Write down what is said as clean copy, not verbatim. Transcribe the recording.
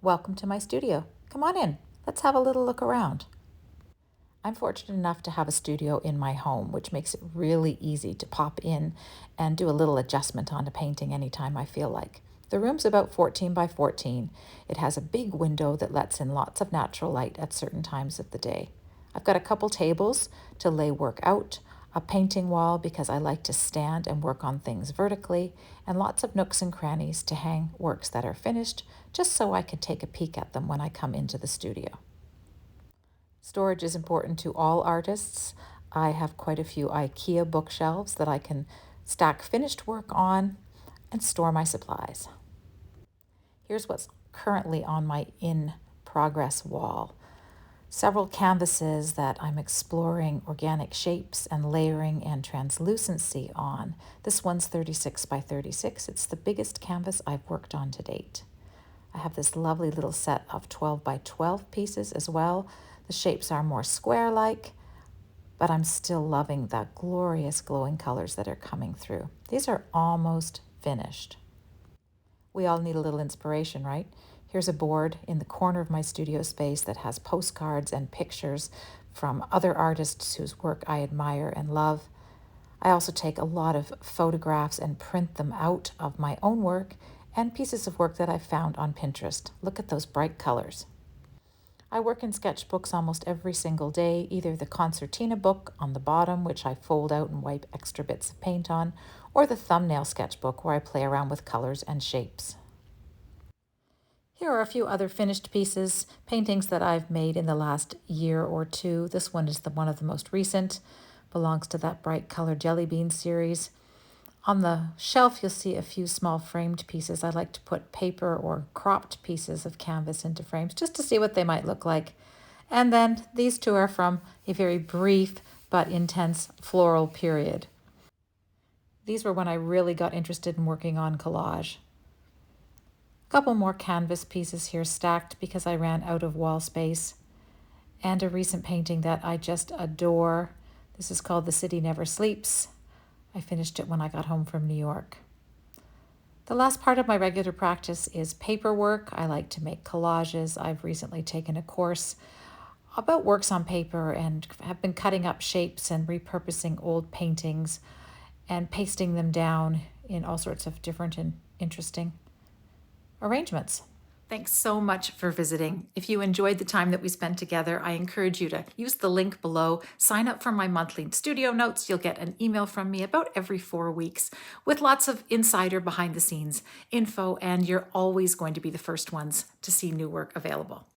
Welcome to my studio. Come on in. Let's have a little look around. I'm fortunate enough to have a studio in my home, which makes it really easy to pop in and do a little adjustment on a painting anytime I feel like. The room's about 14 by 14. It has a big window that lets in lots of natural light at certain times of the day. I've got a couple tables to lay work out, a painting wall because I like to stand and work on things vertically, and lots of nooks and crannies to hang works that are finished, just so I can take a peek at them when I come into the studio. Storage is important to all artists. I have quite a few IKEA bookshelves that I can stack finished work on and store my supplies. Here's what's currently on my in progress wall. Several canvases that I'm exploring organic shapes and layering and translucency on. This one's 36 by 36. It's the biggest canvas I've worked on to date. I have this lovely little set of 12 by 12 pieces as well. The shapes are more square-like, but I'm still loving the glorious glowing colors that are coming through. These are almost finished. We all need a little inspiration, right? Here's a board in the corner of my studio space that has postcards and pictures from other artists whose work I admire and love. I also take a lot of photographs and print them out of my own work and pieces of work that I've found on Pinterest. Look at those bright colors. I work in sketchbooks almost every single day, either the concertina book on the bottom, which I fold out and wipe extra bits of paint on, or the thumbnail sketchbook where I play around with colors and shapes. Here are a few other finished pieces, paintings that I've made in the last year or two. This one is one of the most recent, belongs to that bright color jelly bean series. On the shelf, you'll see a few small framed pieces. I like to put paper or cropped pieces of canvas into frames just to see what they might look like. And then these two are from a very brief but intense floral period. These were when I really got interested in working on collage. A couple more canvas pieces here stacked because I ran out of wall space. And a recent painting that I just adore. This is called The City Never Sleeps. I finished it when I got home from New York. The last part of my regular practice is paperwork. I like to make collages. I've recently taken a course about works on paper and have been cutting up shapes and repurposing old paintings and pasting them down in all sorts of different and interesting arrangements. Thanks so much for visiting. If you enjoyed the time that we spent together, I encourage you to use the link below. Sign up for my monthly studio notes. You'll get an email from me about every 4 weeks with lots of insider behind the scenes info, and you're always going to be the first ones to see new work available.